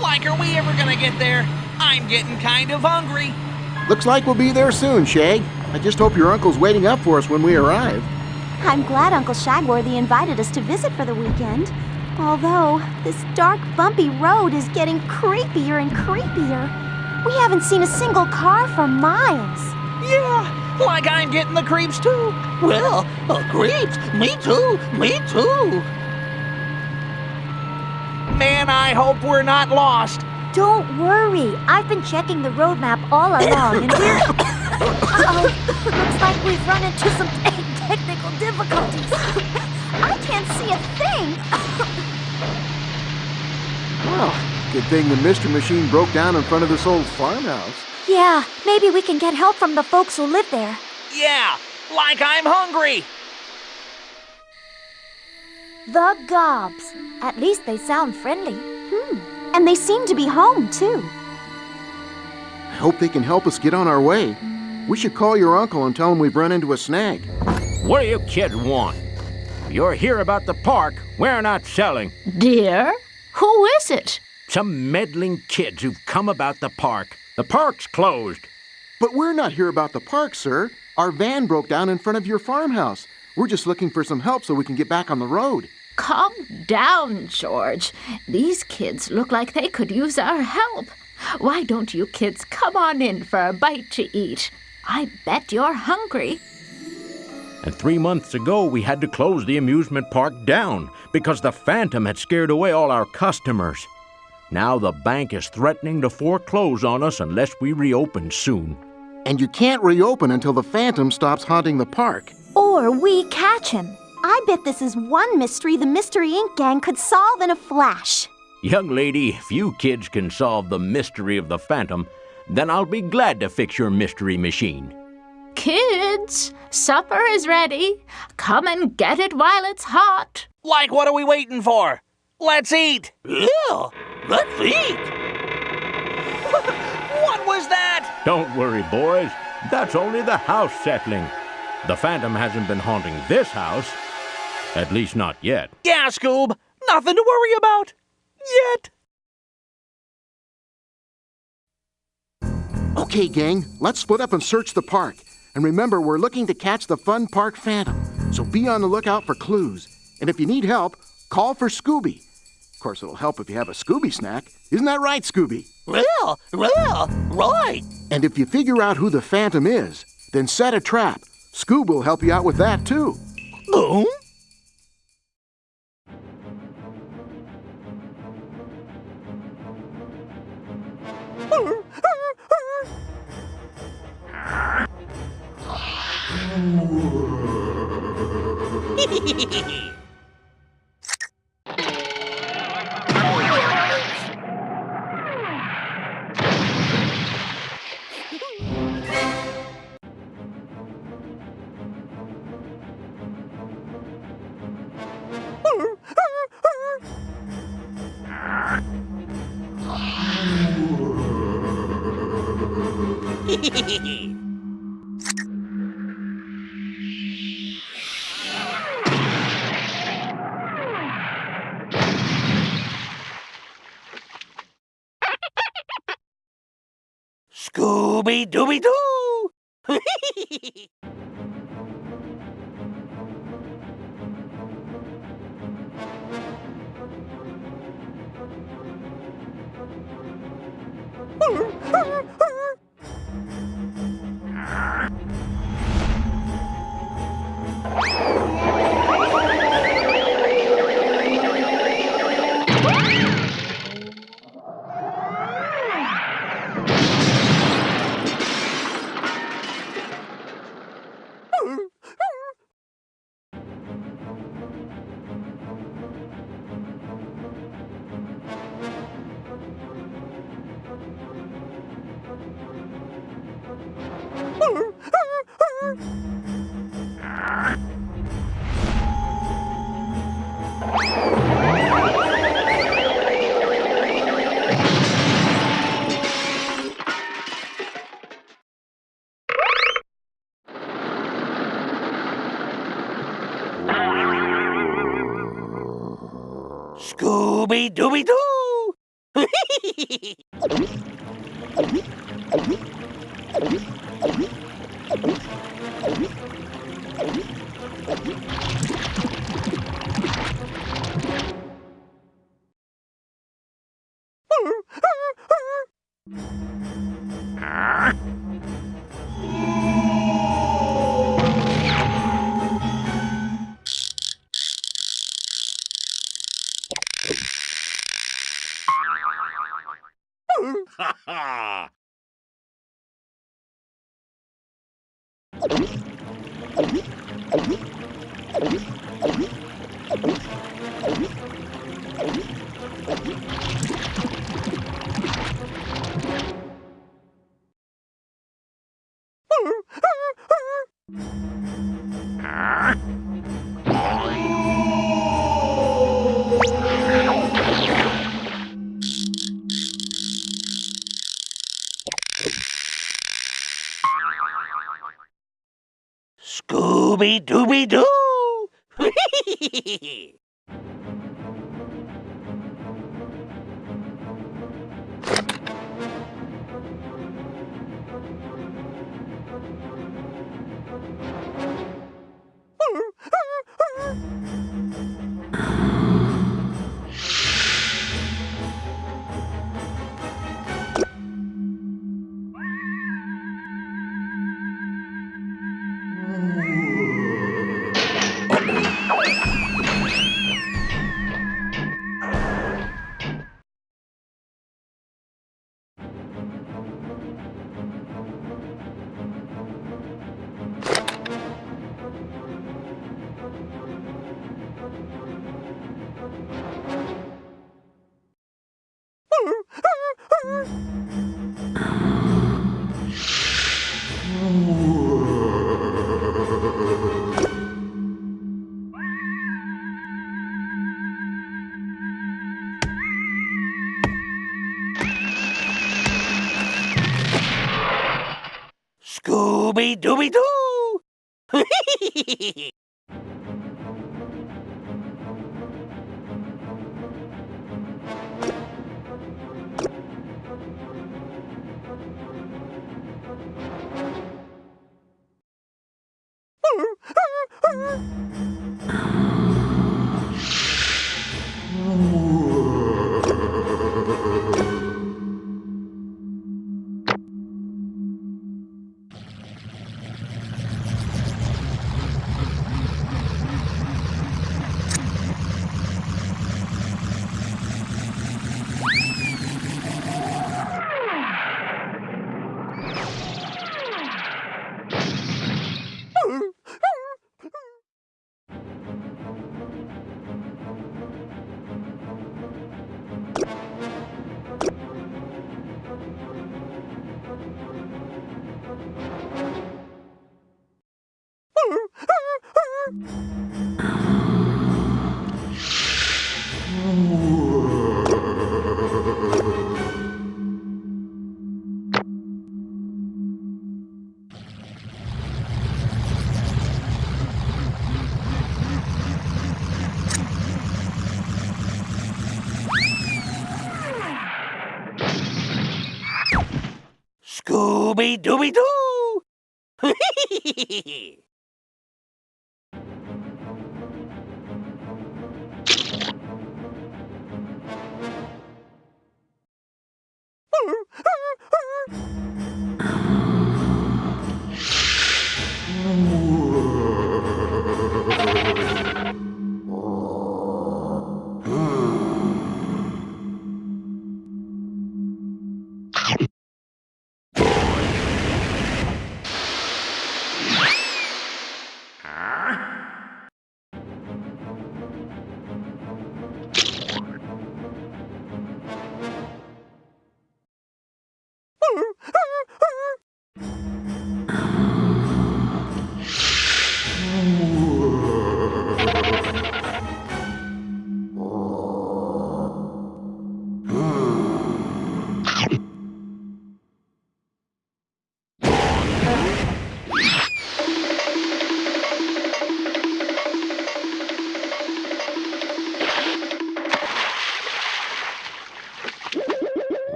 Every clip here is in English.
Like, are we ever gonna get there? I'm getting kind of hungry. Looks like we'll be there soon, Shag. I just hope your uncle's waiting up for us when we arrive. I'm glad Uncle Shagworthy invited us to visit for the weekend. Although, this dark, bumpy road is getting creepier and creepier. We haven't seen a single car for miles. Yeah, like I'm getting the creeps too. Well, creeps? Me too, me too. Man, I hope we're not lost. Don't worry. I've been checking the road map all along, and we're... Uh-oh. Looks like we've run into some technical difficulties. I can't see a thing. Well, good thing the Mystery Machine broke down in front of this old farmhouse. Yeah, maybe we can get help from the folks who live there. Yeah, like I'm hungry. The Gobs. At least they sound friendly. And they seem to be home, too. I hope they can help us get on our way. We should call your uncle and tell him we've run into a snag. What do you kids want? You're here about the park. We're not selling. Dear, who is it? Some meddling kids who've come about the park. The park's closed. But we're not here about the park, sir. Our van broke down in front of your farmhouse. We're just looking for some help so we can get back on the road. Calm down, George. These kids look like they could use our help. Why don't you kids come on in for a bite to eat? I bet you're hungry. And 3 months ago, we had to close the amusement park down because the Phantom had scared away all our customers. Now the bank is threatening to foreclose on us unless we reopen soon. And you can't reopen until the Phantom stops haunting the park. Or we catch him. I bet this is one mystery the Mystery Inc. gang could solve in a flash. Young lady, if you kids can solve the mystery of the Phantom, then I'll be glad to fix your mystery machine. Kids, supper is ready. Come and get it while it's hot. Like, what are we waiting for? Let's eat. Yeah, let's eat. What was that? Don't worry, boys. That's only the house settling. The Phantom hasn't been haunting this house. At least not yet. Yeah, Scoob. Nothing to worry about. Yet. Okay, gang, let's split up and search the park. And remember, we're looking to catch the Fun Park Phantom. So be on the lookout for clues. And if you need help, call for Scooby. Of course, it'll help if you have a Scooby snack. Isn't that right, Scooby? Well, right. And if you figure out who the Phantom is, then set a trap. Scoob will help you out with that, too. Boom. Scooby-Dooby-Doo! Scooby-Dooby-Doo! Ha ha! Scooby-Dooby-Doo! Scooby-Dooby-Doo! Scooby-Dooby-Doo!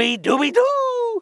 Scooby-Dooby-Doo!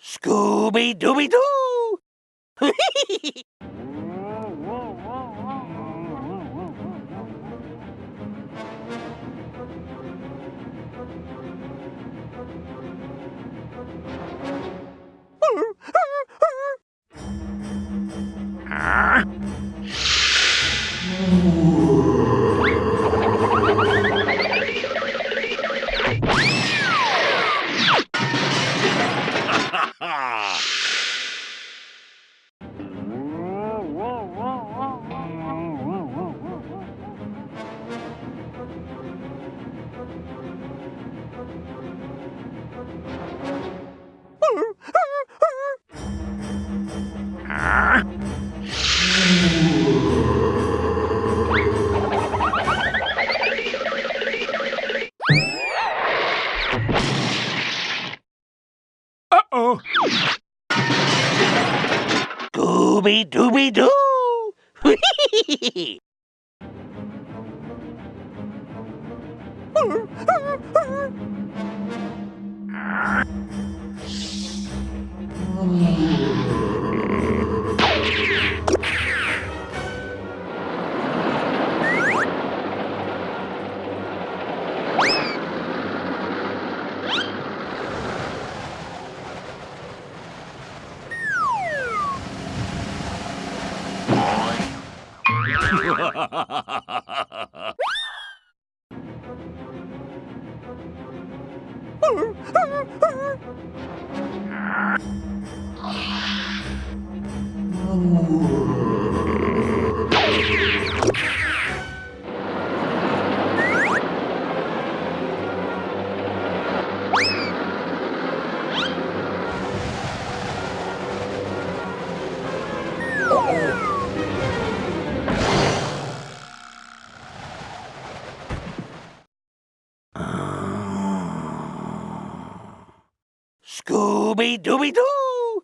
Scooby-Dooby-Doo! Uh-oh. Scooby-Dooby-Doo! Scooby-Dooby-Doo!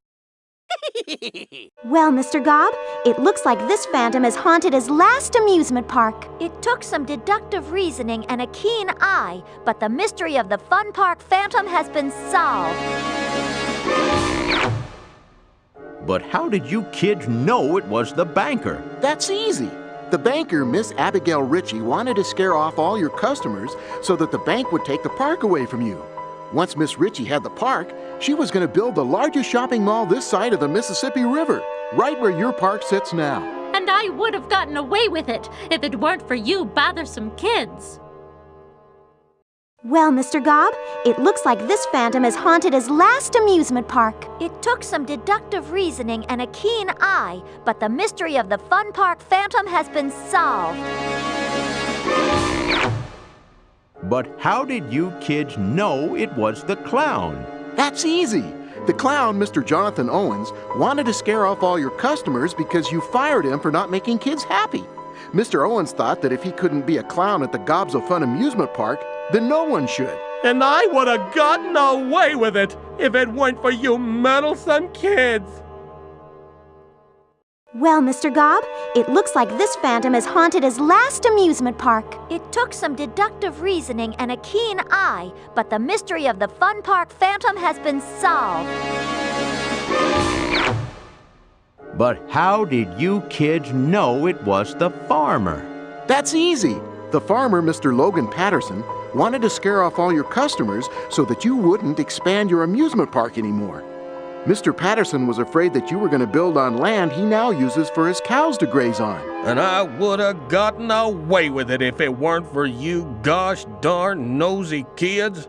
Well, Mr. Gobb, it looks like this phantom has haunted his last amusement park. It took some deductive reasoning and a keen eye, but the mystery of the fun park phantom has been solved. But how did you kids know it was the banker? That's easy. The banker, Miss Abigail Ritchie, wanted to scare off all your customers so that the bank would take the park away from you. Once Miss Ritchie had the park, she was going to build the largest shopping mall this side of the Mississippi River, right where your park sits now. And I would have gotten away with it if it weren't for you bothersome kids. Well, Mr. Gobb, it looks like this phantom has haunted his last amusement park. It took some deductive reasoning and a keen eye, but the mystery of the fun park phantom has been solved. But how did you kids know it was the clown? That's easy. The clown, Mr. Jonathan Owens, wanted to scare off all your customers because you fired him for not making kids happy. Mr. Owens thought that if he couldn't be a clown at the Gobs of Fun amusement park, then no one should. And I would have gotten away with it if it weren't for you meddlesome kids. Well, Mr. Gobb, it looks like this phantom has haunted his last amusement park. It took some deductive reasoning and a keen eye, but the mystery of the fun park phantom has been solved. But how did you kids know it was the farmer? That's easy. The farmer, Mr. Logan Patterson, wanted to scare off all your customers so that you wouldn't expand your amusement park anymore. Mr. Patterson was afraid that you were going to build on land he now uses for his cows to graze on. And I would have gotten away with it if it weren't for you gosh darn nosy kids.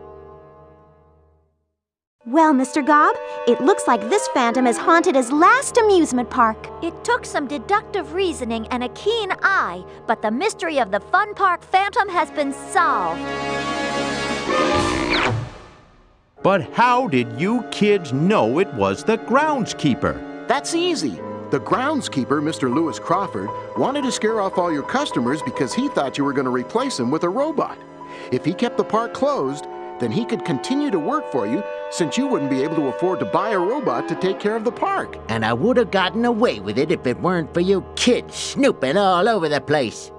Well, Mr. Gobb, it looks like this phantom has haunted his last amusement park. It took some deductive reasoning and a keen eye, but the mystery of the Fun Park Phantom has been solved. But how did you kids know it was the groundskeeper? That's easy. The groundskeeper, Mr. Lewis Crawford, wanted to scare off all your customers because he thought you were going to replace him with a robot. If he kept the park closed, then he could continue to work for you since you wouldn't be able to afford to buy a robot to take care of the park. And I would have gotten away with it if it weren't for you kids snooping all over the place.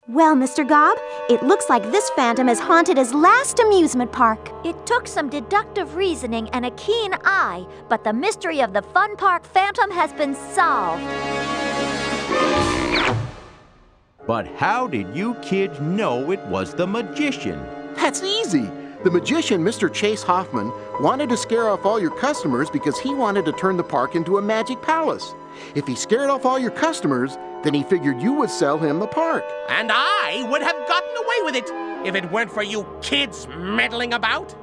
Well, Mr. Gobb, it looks like this phantom has haunted his last amusement park. It took some deductive reasoning and a keen eye, but the mystery of the Fun Park Phantom has been solved. But how did you kids know it was the magician? That's easy. The magician, Mr. Chase Hoffman, wanted to scare off all your customers because he wanted to turn the park into a magic palace. If he scared off all your customers, then he figured you would sell him the park. And I would have gotten away with it if it weren't for you kids meddling about.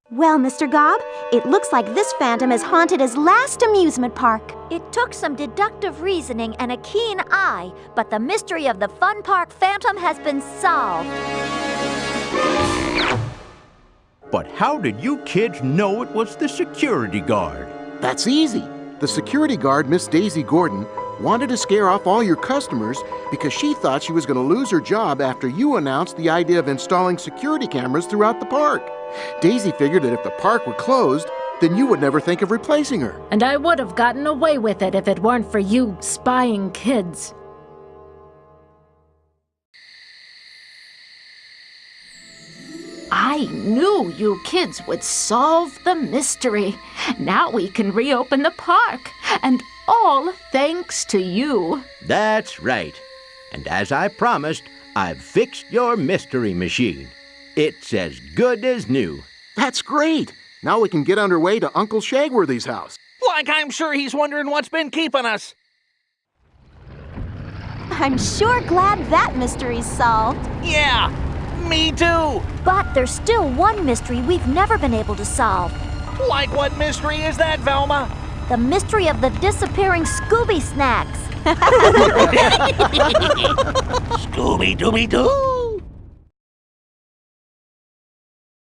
Well, Mr. Gobb, it looks like this phantom has haunted his last amusement park. It took some deductive reasoning and a keen eye, but the mystery of the Fun Park Phantom has been solved. But how did you kids know it was the security guard? That's easy. The security guard, Miss Daisy Gordon, wanted to scare off all your customers because she thought she was going to lose her job after you announced the idea of installing security cameras throughout the park. Daisy figured that if the park were closed, then you would never think of replacing her. And I would have gotten away with it if it weren't for you spying kids. I knew you kids would solve the mystery. Now we can reopen the park, and all thanks to you. That's right. And as I promised, I've fixed your mystery machine. It's as good as new. That's great. Now we can get underway to Uncle Shagworthy's house. Like I'm sure he's wondering what's been keeping us. I'm sure glad that mystery's solved. Yeah, me too. But there's still one mystery we've never been able to solve. Like what mystery is that, Velma? The mystery of the disappearing Scooby snacks. Scooby-Dooby-Doo!